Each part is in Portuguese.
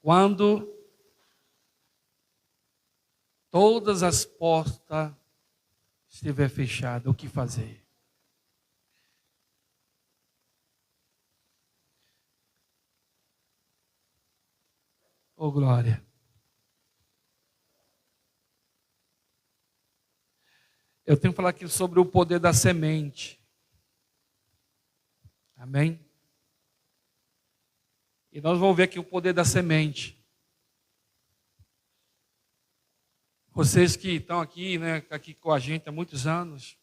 Quando todas as portas estiver fechadas, o que fazer? Oh, glória. Eu tenho que falar aqui sobre o poder da semente. Amém? E nós vamos ver aqui o poder da semente. Vocês que estão aqui, né, aqui com a gente há muitos anos,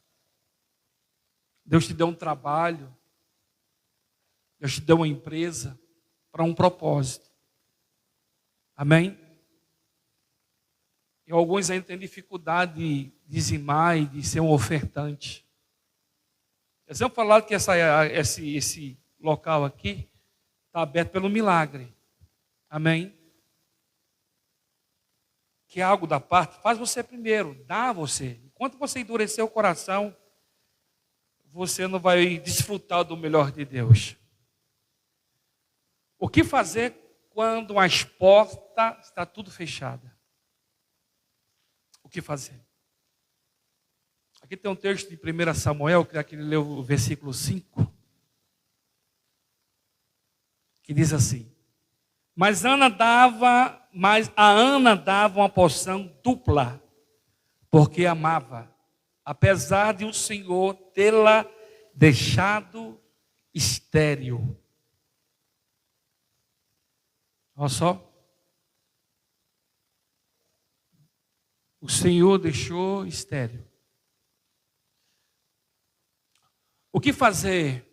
Deus te deu um trabalho, Deus te deu uma empresa para um propósito. Amém? E alguns ainda têm dificuldade de dizimar e de ser um ofertante. Eu sempre falado que esse local aqui está aberto pelo milagre. Amém? Que é algo da parte, faz você primeiro, dá a você. Enquanto você endurecer o coração, você não vai desfrutar do melhor de Deus. O que fazer quando as portas está tudo fechada? O que fazer? Aqui tem um texto de 1 Samuel, que aqui ele leu o versículo 5, que diz assim: Mas a Ana dava uma porção dupla, porque amava, apesar de o Senhor tê-la deixado estéril. Olha só. O Senhor deixou estéril. O que fazer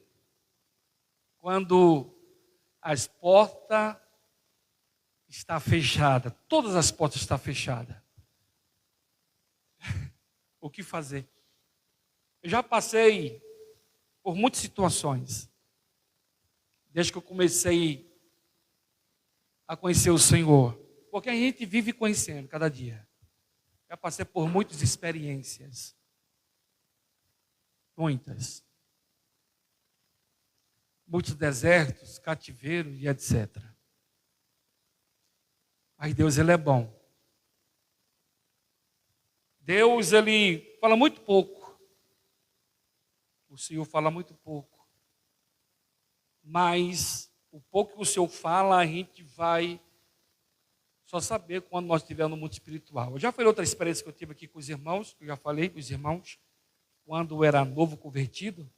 quando as portas estão fechadas? Todas as portas estão fechadas. O que fazer? Eu já passei por muitas situações. Desde que eu comecei a conhecer o Senhor. Porque a gente vive conhecendo cada dia. Já passei por muitas experiências. Muitas. Muitos desertos, cativeiros e etc. Mas Deus, Ele é bom. Deus, Ele fala muito pouco. O Senhor fala muito pouco. Mas o pouco que o Senhor fala, a gente vai só saber quando nós estivermos no mundo espiritual. Eu já falei outra experiência que eu tive aqui com os irmãos, eu já falei com os irmãos, quando eu era novo convertido,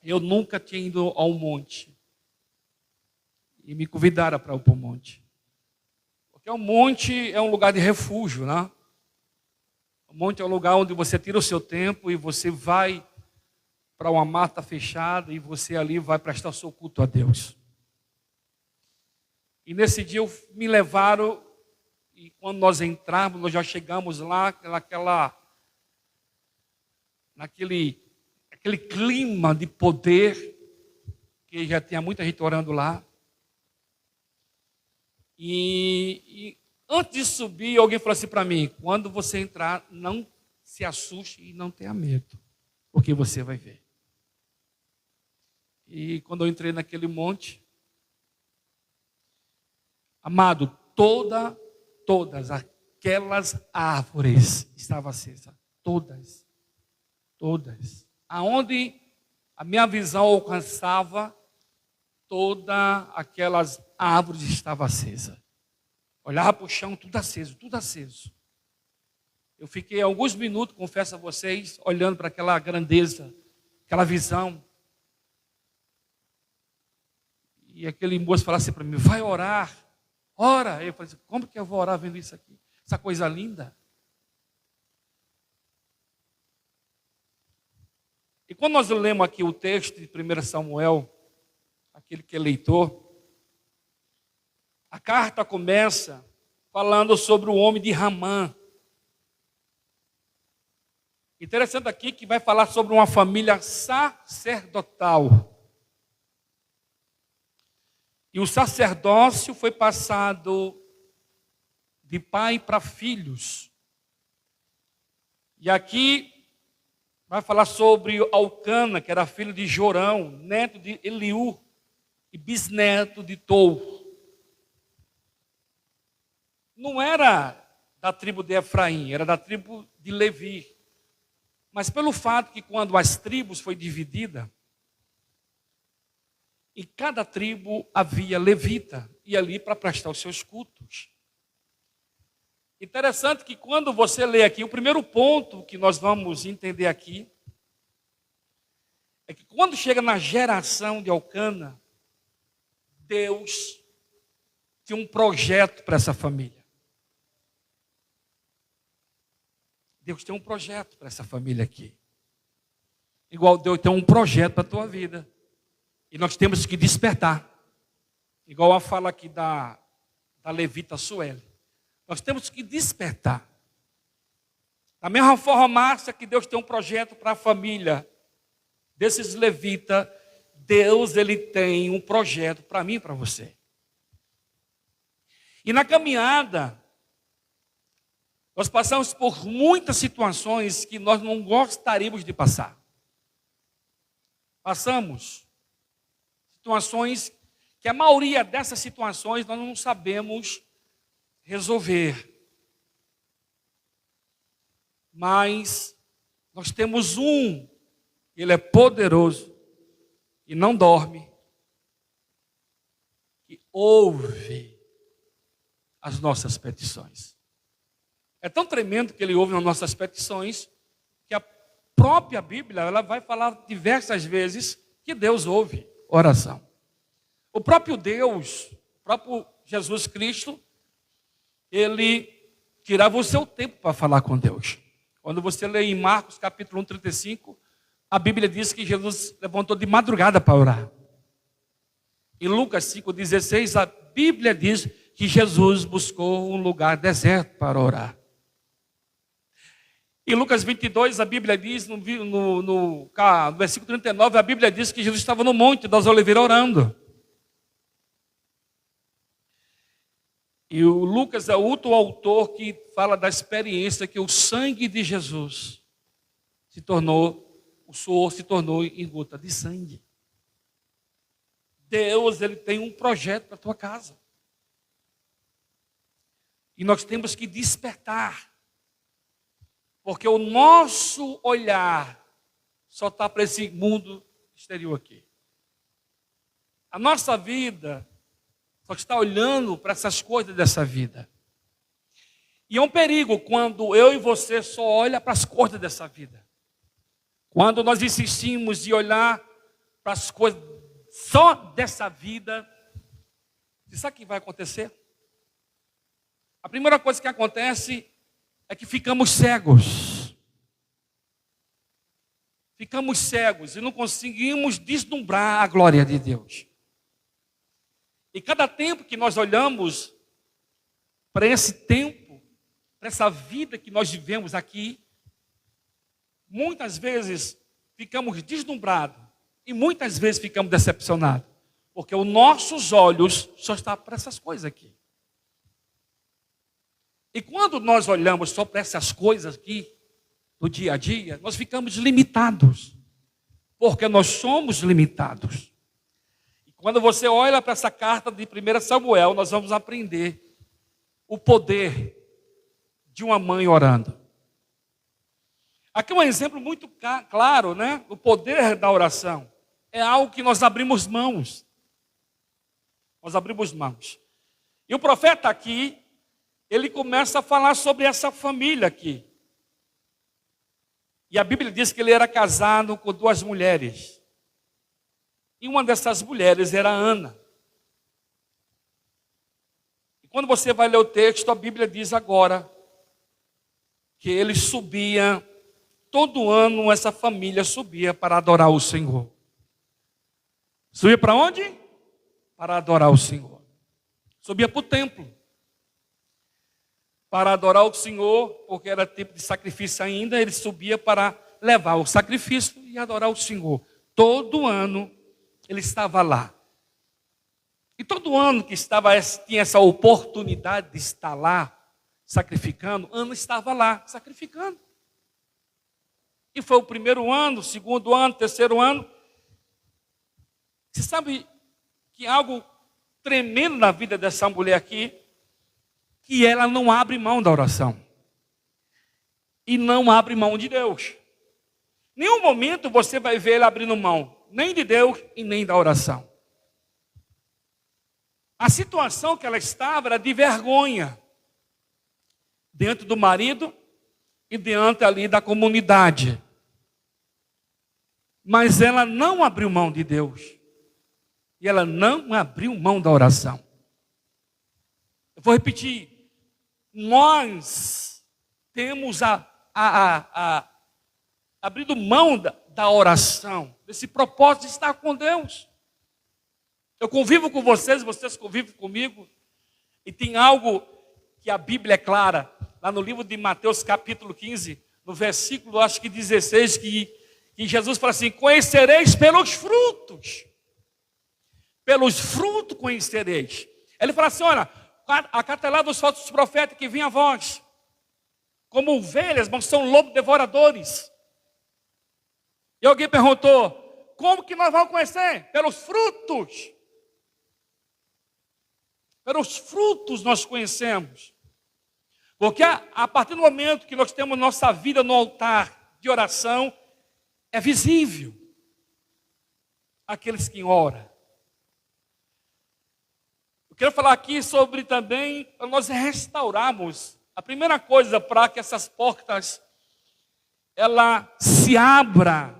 eu nunca tinha ido ao monte. E me convidaram para ir para o monte. Porque o monte é um lugar de refúgio, né? O monte é um lugar onde você tira o seu tempo e você vai para uma mata fechada e você ali vai prestar o seu culto a Deus. E nesse dia me levaram, e quando nós entramos, nós já chegamos lá, naquele clima de poder, que já tinha muita gente orando lá. E antes de subir, alguém falou assim para mim: quando você entrar, não se assuste e não tenha medo, porque você vai ver. E quando eu entrei naquele monte, amado, todas aquelas árvores estavam acesas. Todas. Aonde a minha visão alcançava, todas aquelas árvores estavam acesas. Olhava para o chão, tudo aceso. Eu fiquei alguns minutos, confesso a vocês, olhando para aquela grandeza, aquela visão. E aquele moço falava assim para mim: vai orar. Ora. Eu falei assim: como que eu vou orar vendo isso aqui? Essa coisa linda. E quando nós lemos aqui o texto de 1 Samuel, aquele que é leitor, a carta começa falando sobre o homem de Ramã. Interessante aqui que vai falar sobre uma família sacerdotal. E o sacerdócio foi passado de pai para filhos. E aqui vai falar sobre Alcana, que era filho de Jorão, neto de Eliú e bisneto de Tou. não era da tribo de Efraim, era da tribo de Levi. Mas pelo fato que quando as tribos foi dividida, em cada tribo havia levita, e ali para prestar os seus cultos. Interessante que quando você lê aqui, o primeiro ponto que nós vamos entender aqui, é que quando chega na geração de Elcana, Deus tinha um projeto para essa família. Deus tem um projeto para essa família aqui. Igual Deus tem um projeto para a tua vida. E nós temos que despertar. Igual a fala aqui da levita Sueli. Nós temos que despertar. Da mesma forma, Márcia, que Deus tem um projeto para a família desses levitas, Deus ele tem um projeto para mim e para você. E na caminhada, nós passamos por muitas situações que nós não gostaríamos de passar. Passamos situações que a maioria dessas situações nós não sabemos resolver. Mas nós temos ele é poderoso e não dorme, que ouve as nossas petições. É tão tremendo que ele ouve as nossas petições, que a própria Bíblia ela vai falar diversas vezes que Deus ouve oração. O próprio Deus, o próprio Jesus Cristo, ele tirava o seu tempo para falar com Deus. Quando você lê em Marcos capítulo 1, 35, a Bíblia diz que Jesus levantou de madrugada para orar. Em Lucas 5,16, a Bíblia diz que Jesus buscou um lugar deserto para orar. Em Lucas 22, a Bíblia diz, no versículo 39, a Bíblia diz que Jesus estava no Monte das Oliveiras orando. E o Lucas é o outro autor que fala da experiência que o sangue de Jesus o suor se tornou em gota de sangue. Deus, ele tem um projeto para a tua casa. E nós temos que despertar. Porque o nosso olhar só está para esse mundo exterior aqui. A nossa vida só está olhando para essas coisas dessa vida. E é um perigo quando eu e você só olham para as coisas dessa vida. Quando nós insistimos em olhar para as coisas só dessa vida, você sabe o que vai acontecer? A primeira coisa que acontece é que ficamos cegos. Ficamos cegos e não conseguimos deslumbrar a glória de Deus. E cada tempo que nós olhamos para esse tempo, para essa vida que nós vivemos aqui, muitas vezes ficamos deslumbrados e muitas vezes ficamos decepcionados, porque os nossos olhos só estão para essas coisas aqui. E quando nós olhamos só para essas coisas aqui, do dia a dia, nós ficamos limitados, porque nós somos limitados. E quando você olha para essa carta de 1 Samuel, nós vamos aprender o poder de uma mãe orando. Aqui é um exemplo muito claro, né? O poder da oração. É algo que nós abrimos mãos. Nós abrimos mãos. E o profeta aqui, ele começa a falar sobre essa família aqui. E a Bíblia diz que ele era casado com 2 mulheres. E uma dessas mulheres era Ana. E quando você vai ler o texto, a Bíblia diz agora que ele subia. Todo ano essa família subia para adorar o Senhor. Subia para onde? Para adorar o Senhor. Subia para o templo. Para adorar o Senhor, porque era tempo de sacrifício ainda, ele subia para levar o sacrifício e adorar o Senhor. Todo ano ele estava lá. E todo ano que tinha essa oportunidade de estar lá, sacrificando, Ana estava lá, sacrificando. E foi o primeiro ano, segundo ano, terceiro ano. Você sabe que algo tremendo na vida dessa mulher aqui, que ela não abre mão da oração. E não abre mão de Deus. Nenhum momento você vai ver ela abrindo mão, nem de Deus e nem da oração. A situação que ela estava era de vergonha, dentro do marido e diante ali da comunidade. Mas ela não abriu mão de Deus. E ela não abriu mão da oração. Eu vou repetir. Nós temos abrido mão da oração, desse propósito de estar com Deus. Eu convivo com vocês, vocês convivem comigo. E tem algo que a Bíblia é clara, lá no livro de Mateus capítulo 15, no versículo acho que 16, que Jesus fala assim: conhecereis pelos frutos. Pelos frutos conhecereis. Ele fala assim: olha, acatelar os falsos profetas que vêm a vós, como ovelhas, mas são lobos devoradores. E alguém perguntou: como que nós vamos conhecer? Pelos frutos. Pelos frutos nós conhecemos. Porque a partir do momento que nós temos nossa vida no altar de oração, é visível aqueles que oram. Eu quero falar aqui sobre também, para nós restaurarmos. A primeira coisa para que essas portas, ela se abra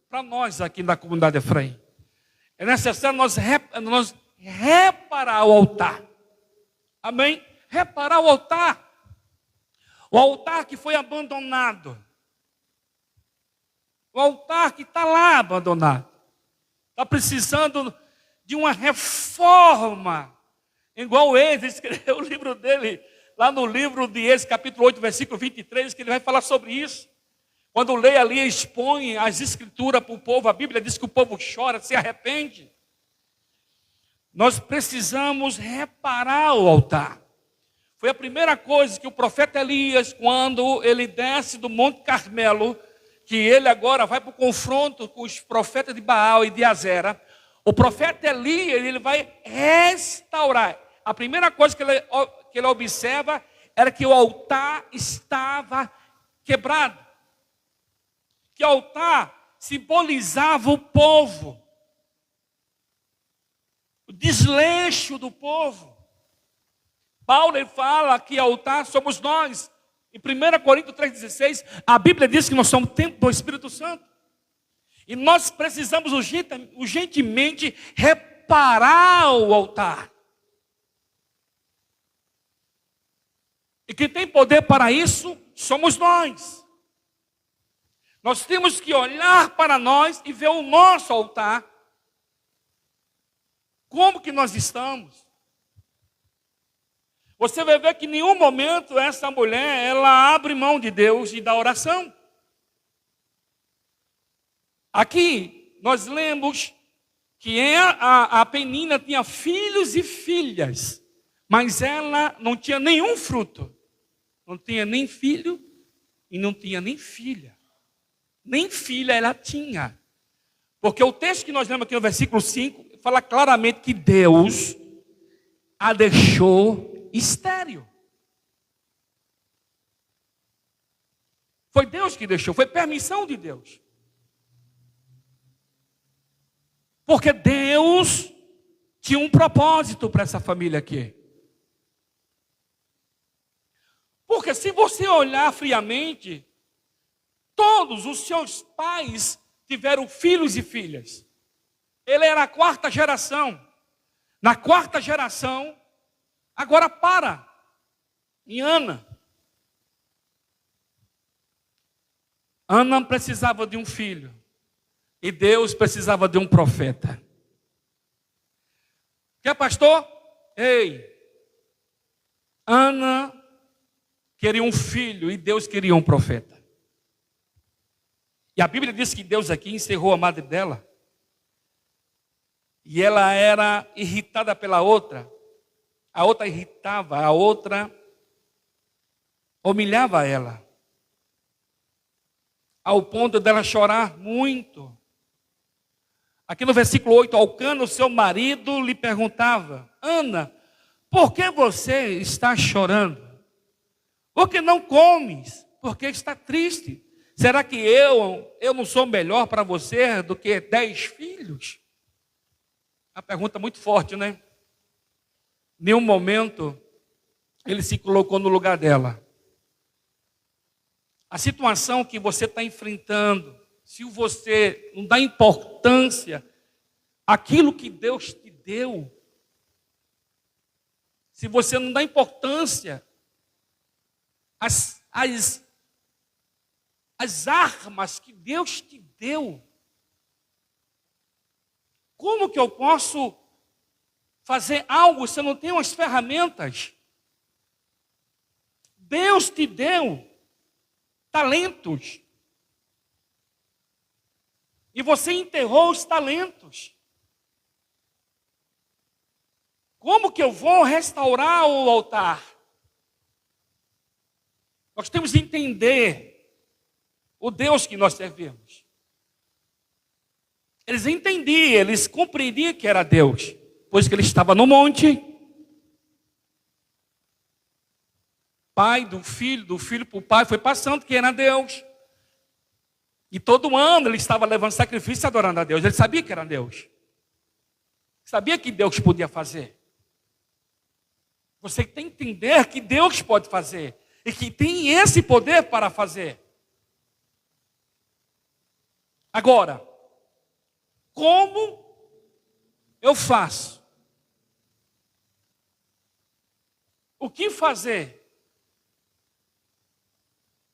para nós aqui na comunidade Efraim. É necessário nós reparar o altar. Amém? Reparar o altar. O altar que foi abandonado. O altar que está lá abandonado. Está precisando de uma reforma. Igual ele escreveu o livro dele, lá no livro de Êxodo, capítulo 8, versículo 23, que ele vai falar sobre isso. Quando lê ali, expõe as escrituras para o povo, a Bíblia diz que o povo chora, se arrepende. Nós precisamos reparar o altar. Foi a primeira coisa que o profeta Elias, quando ele desce do Monte Carmelo, que ele agora vai para o confronto com os profetas de Baal e de Azera, o profeta Elias, ele vai restaurar. A primeira coisa que ele observa era que o altar estava quebrado. Que o altar simbolizava o povo. O desleixo do povo. Paulo ele fala que o altar somos nós. Em 1 Coríntios 3,16, a Bíblia diz que nós somos o templo do Espírito Santo. E nós precisamos urgentemente reparar o altar. E quem tem poder para isso somos nós. Nós temos que olhar para nós e ver o nosso altar. Como que nós estamos? Você vai ver que em nenhum momento essa mulher, ela abre mão de Deus e da oração. Aqui, nós lemos que a Penina tinha filhos e filhas, mas ela não tinha nenhum fruto. Não tinha nem filho e não tinha nem filha. Nem filha ela tinha. Porque o texto que nós lemos aqui no versículo 5, fala claramente que Deus a deixou estéril. Foi Deus que deixou, foi permissão de Deus. Porque Deus tinha um propósito para essa família aqui. Porque se você olhar friamente, todos os seus pais tiveram filhos e filhas. Ele era a quarta geração. Na quarta geração, agora para em Ana. Ana precisava de um filho. E Deus precisava de um profeta. Quer pastor? Ei, Ana queria um filho e Deus queria um profeta. E a Bíblia diz que Deus aqui encerrou a madre dela. E ela era irritada pela outra. A outra irritava, a outra humilhava ela. Ao ponto dela chorar muito. Aqui no versículo 8, Alcana, o seu marido, lhe perguntava: Ana, Por que você está chorando? Por que não comes? Porque está triste. Será que eu não sou melhor para você do que 10 filhos? Uma pergunta muito forte, né? Em nenhum momento ele se colocou no lugar dela. A situação que você está enfrentando, se você não dá importância àquilo que Deus te deu, se você não dá importância às armas que Deus te deu, como que eu posso fazer algo se eu não tenho as ferramentas? Deus te deu talentos. E você enterrou os talentos. Como que eu vou restaurar o altar? Nós temos que entender o Deus que nós servimos. Eles entendiam, eles compreendiam que era Deus, pois que ele estava no monte. Pai do filho para o pai, foi passando que era Deus. E todo ano ele estava levando sacrifício adorando a Deus. Ele sabia que era Deus. Sabia que Deus podia fazer. Você tem que entender que Deus pode fazer. E que tem esse poder para fazer. Agora, como eu faço? O que fazer?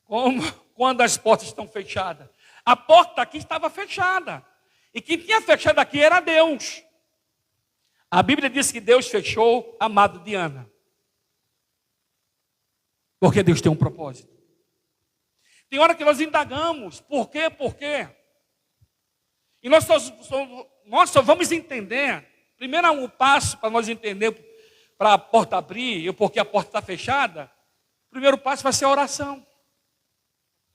Como quando as portas estão fechadas? A porta aqui estava fechada. E quem tinha fechado aqui era Deus. A Bíblia diz que Deus fechou a amado de Ana. Porque Deus tem um propósito. Tem hora que nós indagamos. Por quê? Por quê? E nós só vamos entender. Primeiro um passo para nós entender, para a porta abrir, e porque a porta está fechada. O primeiro passo vai ser a oração.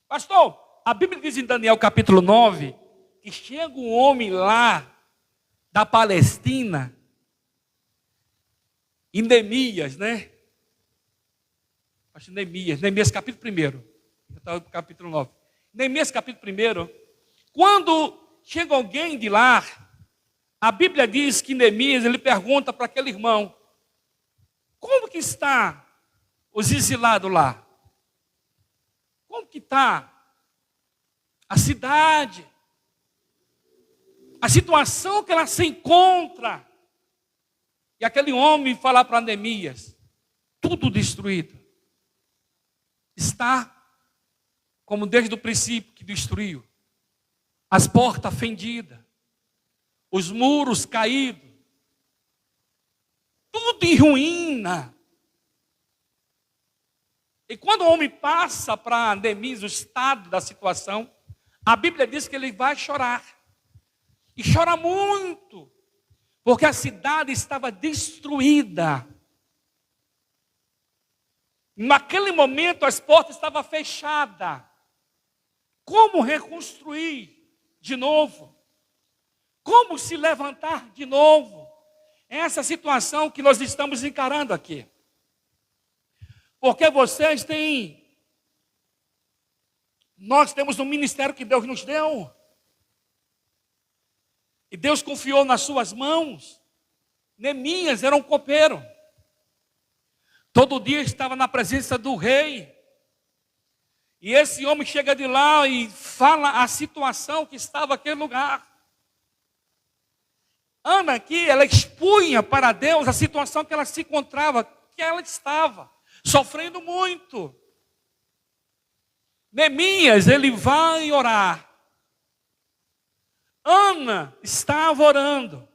Pastor, a Bíblia diz em Daniel capítulo 9, que chega um homem lá da Palestina, em Neemias, né? Acho Neemias capítulo 1. Está no capítulo 9. Neemias capítulo 1. Quando chega alguém de lá, a Bíblia diz que Neemias, ele pergunta para aquele irmão, como que está os exilados lá? Como que está a cidade? A situação que ela se encontra. E aquele homem fala para Neemias, tudo destruído. Está como desde o princípio que destruiu. As portas fendidas. Os muros caídos. Tudo em ruína. E quando o homem passa para Neemias o estado da situação, a Bíblia diz que ele vai chorar. E chora muito. Porque a cidade estava destruída. Naquele momento as portas estavam fechadas. Como reconstruir de novo? Como se levantar de novo? Essa situação que nós estamos encarando aqui. Porque nós temos um ministério que Deus nos deu. E Deus confiou nas suas mãos. Neemias era um copeiro. Todo dia estava na presença do rei. E esse homem chega de lá e fala a situação que estava naquele lugar. Ana aqui, ela expunha para Deus a situação que ela se encontrava, que ela estava sofrendo muito. Neemias, ele vai orar. Ana estava orando.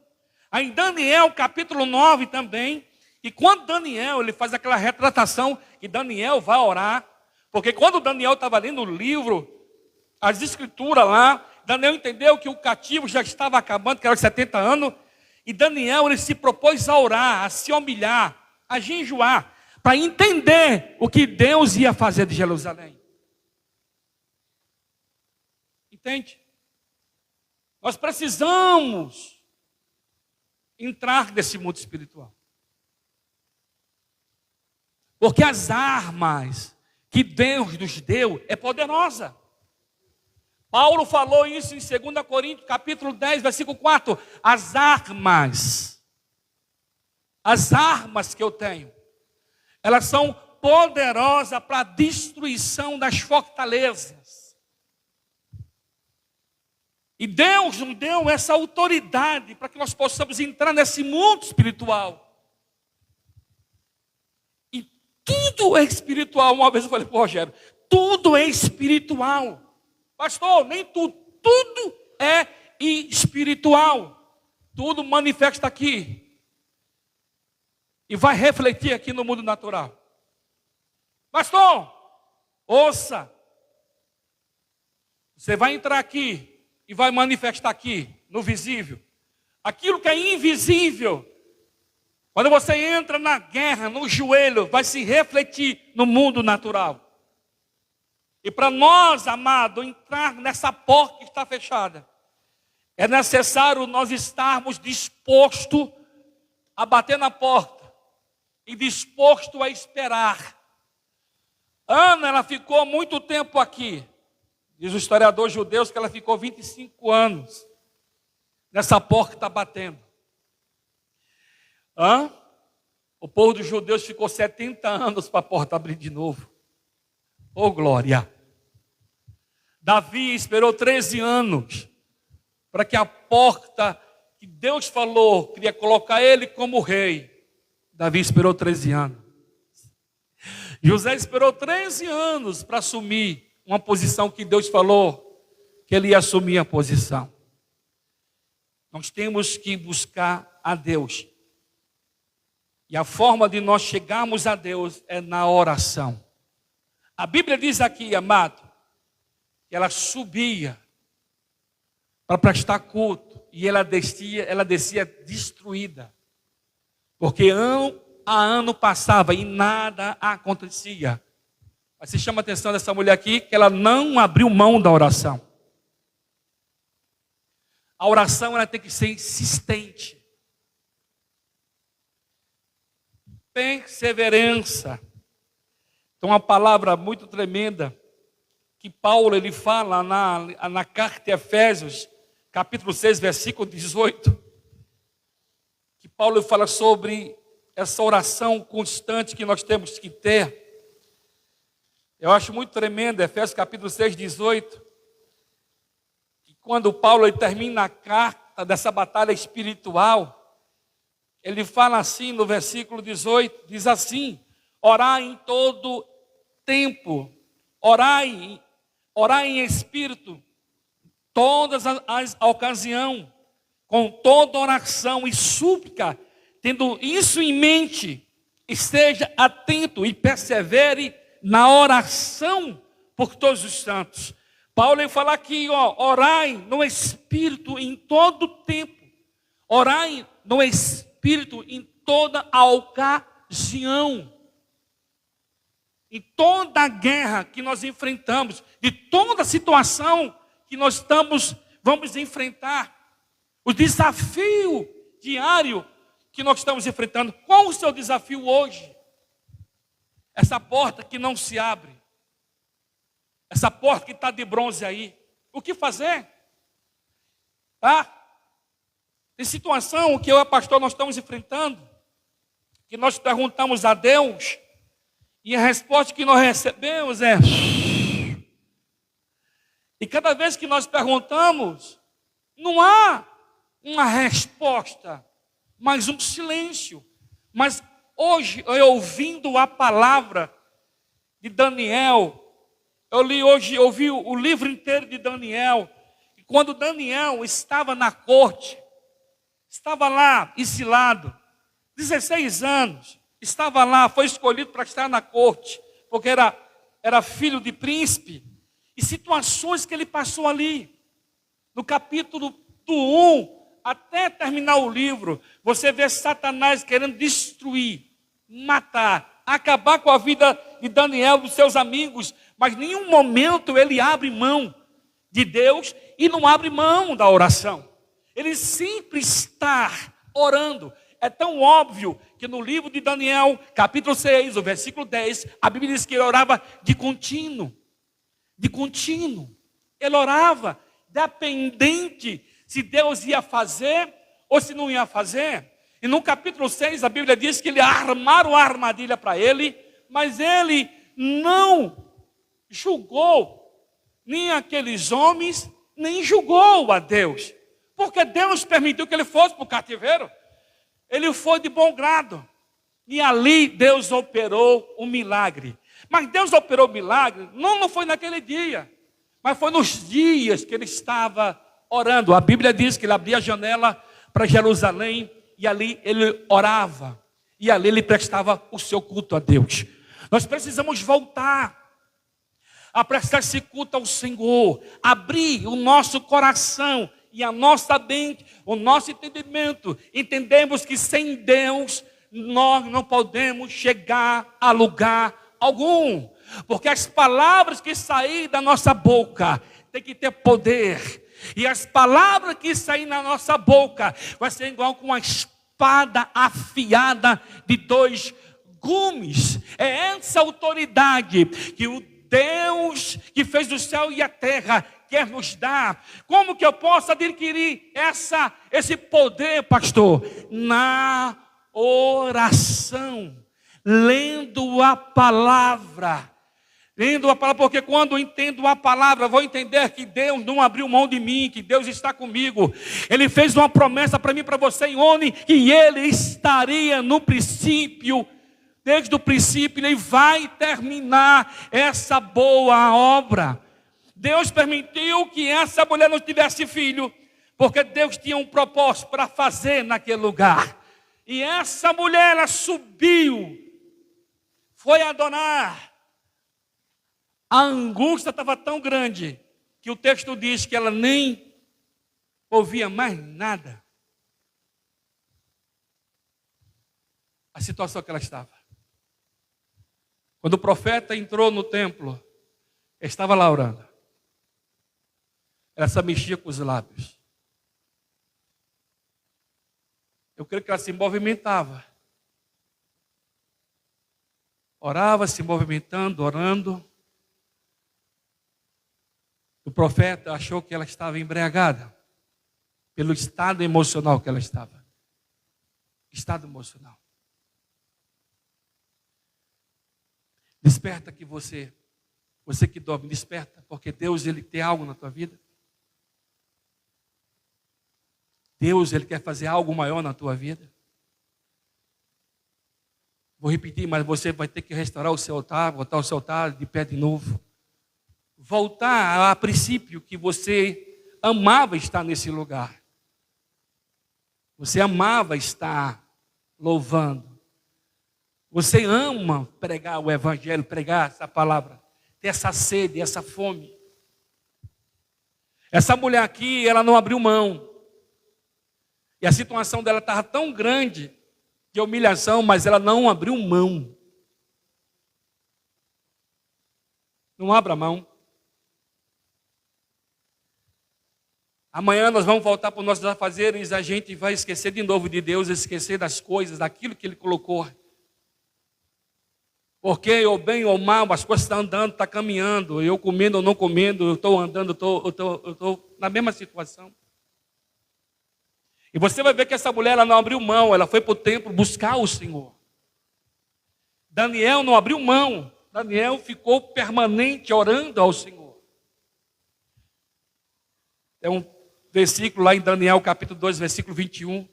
Aí em Daniel capítulo 9 também. E quando Daniel, ele faz aquela retratação, que Daniel vai orar. Porque quando Daniel estava lendo o livro, as escrituras lá, Daniel entendeu que o cativo já estava acabando, que era os 70 anos. E Daniel, ele se propôs a orar, a se humilhar, a jejuar, para entender o que Deus ia fazer de Jerusalém. Entende? Nós precisamos entrar nesse mundo espiritual. Porque as armas que Deus nos deu é poderosa. Paulo falou isso em 2 Coríntios, capítulo 10, versículo 4. As armas que eu tenho, elas são poderosas para a destruição das fortalezas. E Deus nos deu essa autoridade para que nós possamos entrar nesse mundo espiritual. E tudo é espiritual. Uma vez eu falei para o Rogério, tudo é espiritual. Pastor, nem tudo. Tudo é espiritual. Tudo manifesta aqui. E vai refletir aqui no mundo natural. Pastor, ouça. Você vai entrar aqui e vai manifestar aqui, no visível. Aquilo que é invisível. Quando você entra na guerra, no joelho, vai se refletir no mundo natural. E para nós, amado, entrar nessa porta que está fechada, é necessário nós estarmos dispostos a bater na porta e dispostos a esperar. Ana, ela ficou muito tempo aqui. Diz o historiador judeu que ela ficou 25 anos nessa porta que está batendo. O povo dos judeus ficou 70 anos para a porta abrir de novo. Oh, glória! Davi esperou 13 anos para que a porta que Deus falou, queria colocar ele como rei. Davi esperou 13 anos. José esperou 13 anos para assumir uma posição que Deus falou que ele ia assumir a posição. Nós temos que buscar a Deus. E a forma de nós chegarmos a Deus é na oração. A Bíblia diz aqui, amado, que ela subia para prestar culto e ela descia destruída. Porque ano a ano passava e nada acontecia. Mas se chama a atenção dessa mulher aqui, que ela não abriu mão da oração. A oração ela tem que ser insistente. Perseverança. Então uma palavra muito tremenda que Paulo ele fala na carta de Efésios, capítulo 6, versículo 18. Que Paulo fala sobre essa oração constante que nós temos que ter. Eu acho muito tremendo, Efésios capítulo 6, 18. Que quando Paulo ele termina a carta dessa batalha espiritual, ele fala assim no versículo 18, diz assim: orai em todo tempo, orai em espírito, todas as ocasiões, com toda oração e súplica, tendo isso em mente, esteja atento e persevere na oração por todos os santos. Paulo ele fala aqui, orai no espírito em todo tempo, orai no espírito em toda a ocasião. Em toda a guerra que nós enfrentamos, de toda situação que nós vamos enfrentar, o desafio diário que nós estamos enfrentando. Qual o seu desafio hoje? Essa porta que não se abre, essa porta que está de bronze aí, o que fazer? Tem situação que eu e a pastor nós estamos enfrentando, que nós perguntamos a Deus, e a resposta que nós recebemos é... E cada vez que nós perguntamos, não há uma resposta, mas um silêncio. Mas hoje, eu ouvindo a palavra de Daniel, eu ouvi o livro inteiro de Daniel, e quando Daniel estava na corte, estava lá exilado, 16 anos, estava lá, foi escolhido para estar na corte, porque era filho de príncipe, e situações que ele passou ali, no capítulo do 1, até terminar o livro, você vê Satanás querendo destruir, matar, acabar com a vida de Daniel, dos seus amigos, mas em nenhum momento ele abre mão de Deus e não abre mão da oração. Ele sempre está orando. É tão óbvio que no livro de Daniel, capítulo 6, o versículo 10, a Bíblia diz que ele orava de contínuo. De contínuo. Ele orava, dependente se Deus ia fazer ou se não ia fazer. E no capítulo 6, a Bíblia diz que ele armaram a armadilha para ele, mas ele não julgou nem aqueles homens, nem julgou a Deus. Porque Deus permitiu que ele fosse para o cativeiro. Ele foi de bom grado. E ali Deus operou um milagre. Mas Deus operou o milagre, não foi naquele dia, mas foi nos dias que ele estava orando. A Bíblia diz que ele abria a janela para Jerusalém e ali ele orava. E ali ele prestava o seu culto a Deus. Nós precisamos voltar a prestar esse culto ao Senhor. Abrir o nosso coração e a nossa mente, o nosso entendimento. Entendemos que sem Deus nós não podemos chegar a lugar algum. Porque as palavras que saírem da nossa boca tem que ter poder. E as palavras que saírem da nossa boca vai ser igual com uma espada afiada de 2 gumes. É essa autoridade que o Deus que fez o céu e a terra quer nos dar. Como que eu posso adquirir esse poder, pastor? Na oração, lendo a palavra. Lendo a palavra, porque quando eu entendo a palavra, vou entender que Deus não abriu mão de mim, que Deus está comigo. Ele fez uma promessa para mim e para você em ONI, que Ele estaria no princípio. Desde o princípio, Ele vai terminar essa boa obra. Deus permitiu que essa mulher não tivesse filho, porque Deus tinha um propósito para fazer naquele lugar. E essa mulher, ela subiu, foi adorar. A angústia estava tão grande, que o texto diz que ela nem ouvia mais nada. A situação que ela estava. Quando o profeta entrou no templo, estava lá orando. Ela só mexia com os lábios. Eu creio que ela se movimentava. Orava, se movimentando, orando. O profeta achou que ela estava embriagada, pelo estado emocional que ela estava. Estado emocional. Desperta que você que dorme, desperta, porque Deus, Ele tem algo na tua vida. Deus, Ele quer fazer algo maior na tua vida. Vou repetir, mas você vai ter que restaurar o seu altar, botar o seu altar de pé de novo. Voltar a princípio que você amava estar nesse lugar. Você amava estar louvando. Você ama pregar o evangelho, pregar essa palavra. Ter essa sede, essa fome. Essa mulher aqui, ela não abriu mão. E a situação dela estava tão grande, de humilhação, mas ela não abriu mão. Não abra mão. Amanhã nós vamos voltar para os nossos afazeres e a gente vai esquecer de novo de Deus, esquecer das coisas, daquilo que Ele colocou. Porque, ou bem ou mal, as coisas estão andando, estão caminhando, eu comendo ou não comendo, eu estou andando, eu estou na mesma situação. E você vai ver que essa mulher, ela não abriu mão, ela foi para o templo buscar o Senhor. Daniel não abriu mão, Daniel ficou permanente orando ao Senhor. É um versículo lá em Daniel, capítulo 2, versículo 21.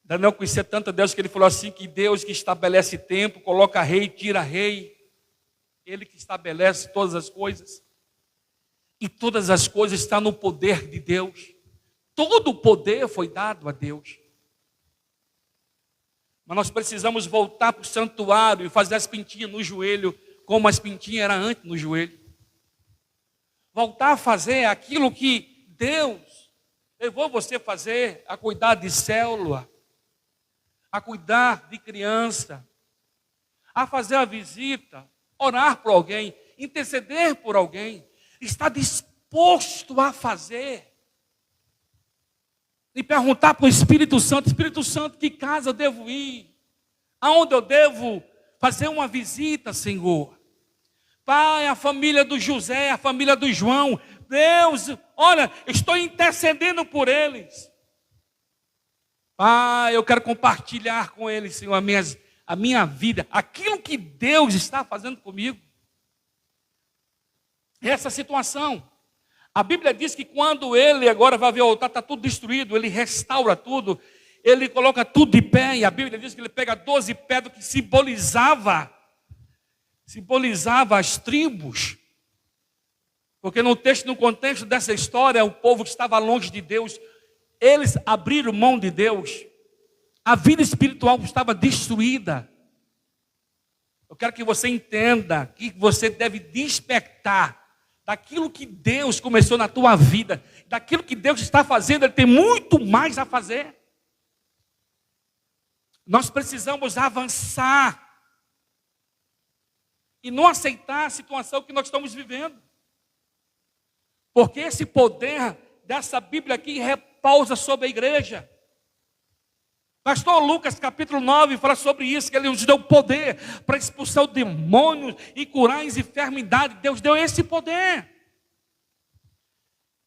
Daniel conhecia tanto a Deus que ele falou assim, que Deus que estabelece tempo, coloca rei, tira rei. Ele que estabelece todas as coisas. E todas as coisas estão no poder de Deus. Todo o poder foi dado a Deus. Mas nós precisamos voltar para o santuário e fazer as pintinhas no joelho, como as pintinhas eram antes no joelho. Voltar a fazer aquilo que Deus levou você a fazer, a cuidar de célula, a cuidar de criança, a fazer a visita, orar por alguém, interceder por alguém, estar disposto a fazer. E perguntar para o Espírito Santo, que casa eu devo ir? Aonde eu devo fazer uma visita, Senhor? Pai, a família do José, a família do João, Deus, olha, estou intercedendo por eles. Pai, eu quero compartilhar com eles, Senhor, a minha vida, aquilo que Deus está fazendo comigo. Essa situação. A Bíblia diz que quando ele agora vai ver o altar, está tudo destruído, ele restaura tudo, ele coloca tudo de pé, e a Bíblia diz que ele pega 12 pedras que simbolizava as tribos, porque no contexto dessa história, o povo que estava longe de Deus, eles abriram mão de Deus, a vida espiritual estava destruída. Eu quero que você entenda que você deve despertar daquilo que Deus começou na tua vida, daquilo que Deus está fazendo, Ele tem muito mais a fazer. Nós precisamos avançar e não aceitar a situação que nós estamos vivendo. Porque esse poder dessa Bíblia aqui repousa sobre a igreja. Pastor Lucas capítulo 9 fala sobre isso, que Ele nos deu poder para expulsar o demônio e curar as enfermidades. Deus deu esse poder.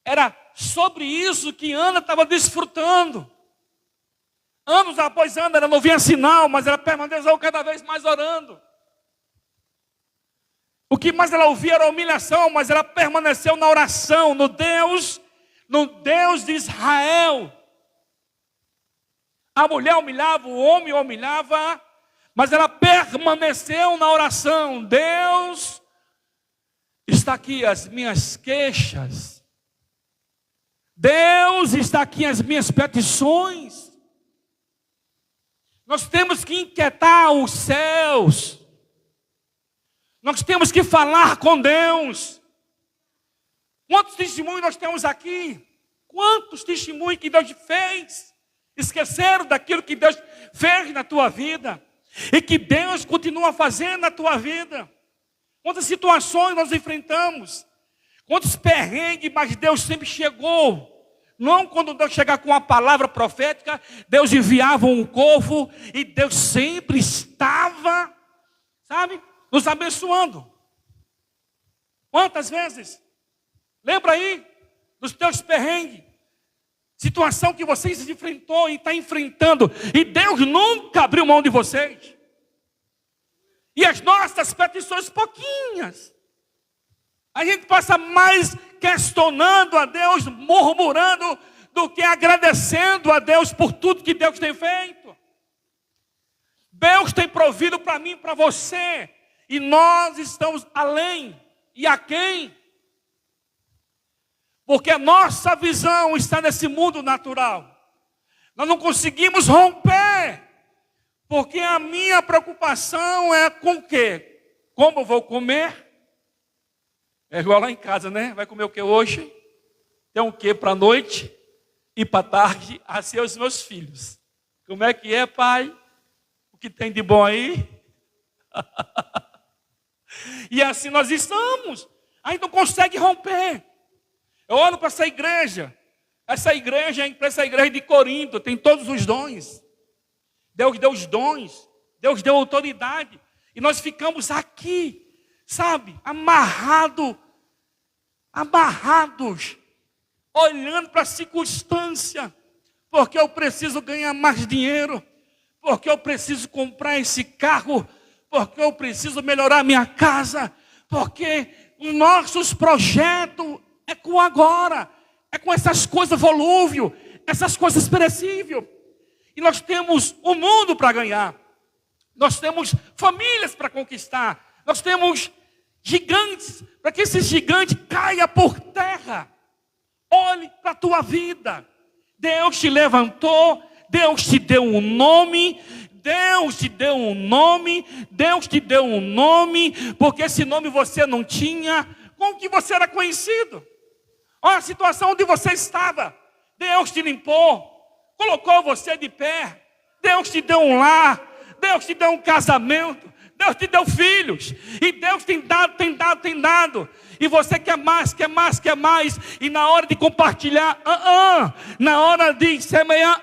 Era sobre isso que Ana estava desfrutando. Anos após anos, ela não via sinal, mas ela permaneceu cada vez mais orando. O que mais ela ouvia era a humilhação, mas ela permaneceu na oração, no Deus de Israel. A mulher humilhava, o homem humilhava, mas ela permaneceu na oração. Deus, está aqui as minhas queixas. Deus, está aqui as minhas petições. Nós temos que inquietar os céus. Nós temos que falar com Deus. Quantos testemunhos nós temos aqui? Quantos testemunhos que Deus fez? Esqueceram daquilo que Deus fez na tua vida. E que Deus continua fazendo na tua vida. Quantas situações nós enfrentamos. Quantos perrengues, mas Deus sempre chegou. Não quando Deus chegar com uma palavra profética, Deus enviava um corvo. E Deus sempre estava, sabe, nos abençoando. Quantas vezes? Lembra aí dos teus perrengues. Situação que vocês enfrentou e está enfrentando. E Deus nunca abriu mão de vocês. E as nossas petições pouquinhas. A gente passa mais questionando a Deus, murmurando, do que agradecendo a Deus por tudo que Deus tem feito. Deus tem provido para mim e para você. E nós estamos além e aquém. Porque a nossa visão está nesse mundo natural. Nós não conseguimos romper. Porque a minha preocupação é com o quê? Como eu vou comer? É igual lá em casa, né? Vai comer o que hoje? Tem o que para a noite? E para a tarde, a ser os meus filhos. Como é que é, pai? O que tem de bom aí? E assim nós estamos. A gente não consegue romper. Eu olho para essa igreja de Corinto, tem todos os dons. Deus deu os dons, Deus deu autoridade. E nós ficamos aqui, sabe, amarrados, olhando para a circunstância. Porque eu preciso ganhar mais dinheiro, porque eu preciso comprar esse carro, porque eu preciso melhorar minha casa, porque os nossos projetos é com agora, é com essas coisas volúveis, essas coisas perecíveis. E nós temos o mundo para ganhar, nós temos famílias para conquistar, nós temos gigantes, para que esse gigante caia por terra. Olhe para a tua vida. Deus te levantou, Deus te deu um nome, porque esse nome você não tinha, com que você era conhecido. Olha a situação onde você estava. Deus te limpou, colocou você de pé. Deus te deu um lar, Deus te deu um casamento, Deus te deu filhos. E Deus tem dado, tem dado, tem dado. E você quer mais, quer mais, quer mais. E na hora de compartilhar, na hora de semear,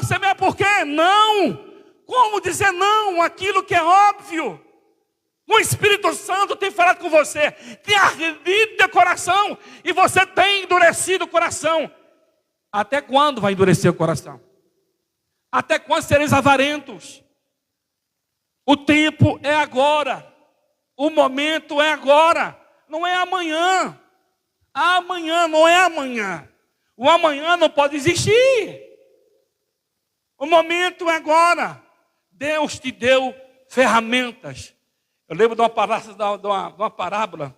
semear por quê? Não. Como dizer não aquilo que é óbvio? O Espírito Santo tem falado com você, tem ardido teu coração, e você tem endurecido o coração. Até quando vai endurecer o coração? Até quando sereis avarentos? O tempo é agora. O momento é agora. Não é amanhã. Amanhã não é amanhã. O amanhã não pode existir. O momento é agora. Deus te deu ferramentas. Eu lembro de uma parábola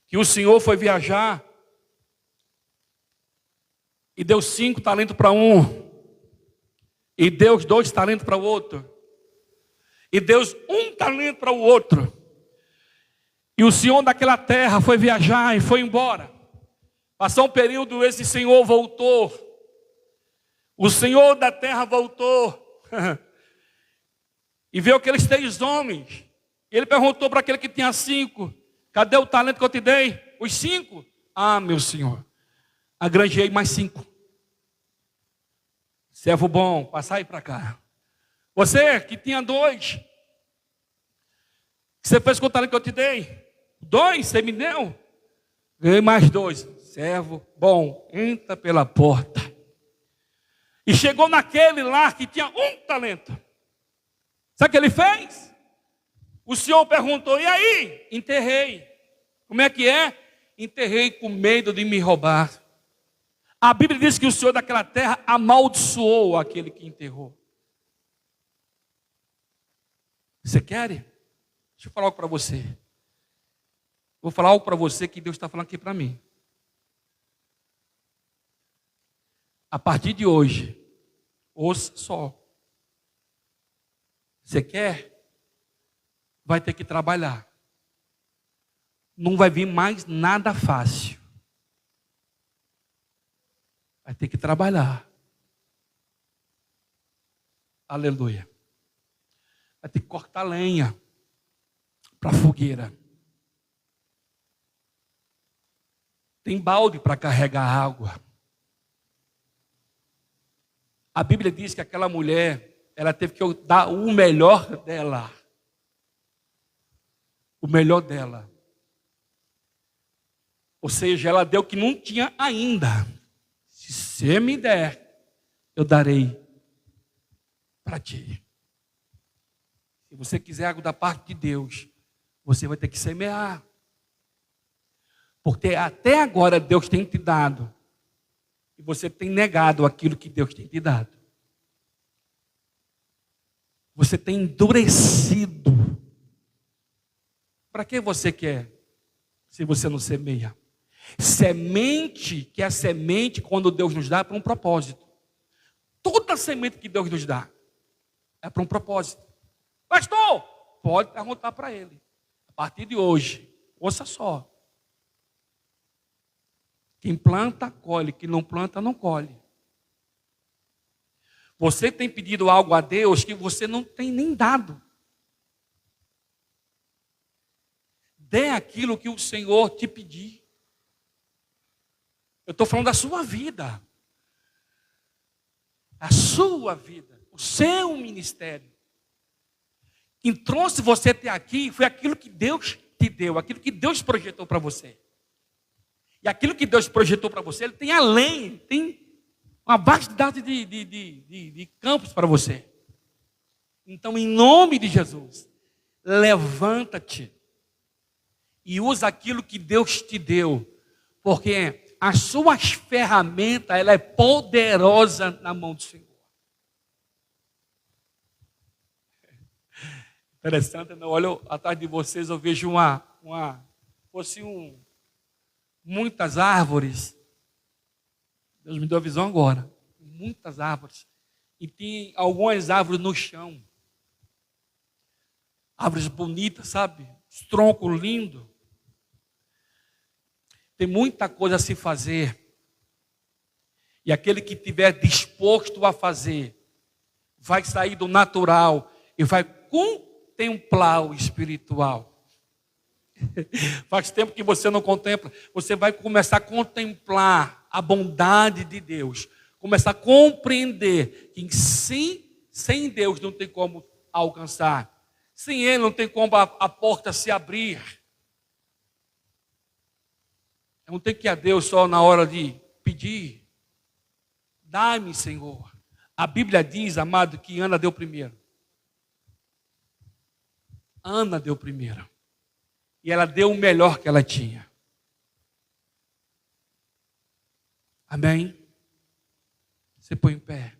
que o Senhor foi viajar e deu 5 talentos para um, e deu 2 talentos para o outro, e deu 1 talento para o outro. E o Senhor daquela terra foi viajar e foi embora. Passou um período, esse Senhor voltou. O Senhor da terra voltou e viu aqueles 3 homens. E ele perguntou para aquele que tinha 5: cadê o talento que eu te dei? Os 5? Ah, meu Senhor, agranjei mais 5. Servo bom, passa aí para cá. Você que tinha 2, o que você fez com o talento que eu te dei? 2, você me deu? Ganhei mais 2. Servo bom, entra pela porta. E chegou naquele lá que tinha 1 talento. Sabe o que ele fez? O Senhor perguntou: e aí? Enterrei. Como é que é? Enterrei com medo de me roubar. A Bíblia diz que o Senhor daquela terra amaldiçoou aquele que enterrou. Você quer? Deixa eu falar algo para você. Vou falar algo para você que Deus está falando aqui para mim. A partir de hoje, ouça só. Você quer? Vai ter que trabalhar. Não vai vir mais nada fácil. Vai ter que trabalhar. Aleluia. Vai ter que cortar lenha para a fogueira. Tem balde para carregar água. A Bíblia diz que aquela mulher, ela teve que dar o melhor dela. O melhor dela. Ou seja, ela deu o que não tinha ainda. Se você me der, eu darei para ti. Se você quiser algo da parte de Deus, você vai ter que semear. Porque até agora Deus tem te dado. E você tem negado aquilo que Deus tem te dado. Você tem endurecido. Para que você quer, se você não semeia? Semente, que é semente quando Deus nos dá, é para um propósito. Toda semente que Deus nos dá é para um propósito. Pastor, pode perguntar para ele. A partir de hoje, ouça só. Quem planta, colhe. Quem não planta, não colhe. Você tem pedido algo a Deus que você não tem nem dado. Dê aquilo que o Senhor te pedir. Eu estou falando da sua vida. A sua vida. O seu ministério. Quem trouxe você até aqui foi aquilo que Deus te deu. Aquilo que Deus projetou para você. E aquilo que Deus projetou para você, Ele tem além. Tem uma vastidade de campos para você. Então, em nome de Jesus, levanta-te. E usa aquilo que Deus te deu. Porque as suas ferramentas, ela é poderosa na mão do Senhor. Interessante, eu olho atrás de vocês, eu vejo muitas árvores. Deus me deu a visão agora. Muitas árvores. E tem algumas árvores no chão. Árvores bonitas, sabe? Os troncos lindos. Tem muita coisa a se fazer. E aquele que estiver disposto a fazer, vai sair do natural e vai contemplar o espiritual. Faz tempo que você não contempla. Você vai começar a contemplar a bondade de Deus. Começar a compreender que sem Deus não tem como alcançar. Sem Ele não tem como a porta se abrir. Não tem que ir a Deus só na hora de pedir. Dá-me, Senhor. A Bíblia diz, amado, que Ana deu primeiro. Ana deu primeiro. E ela deu o melhor que ela tinha. Amém? Você põe em pé.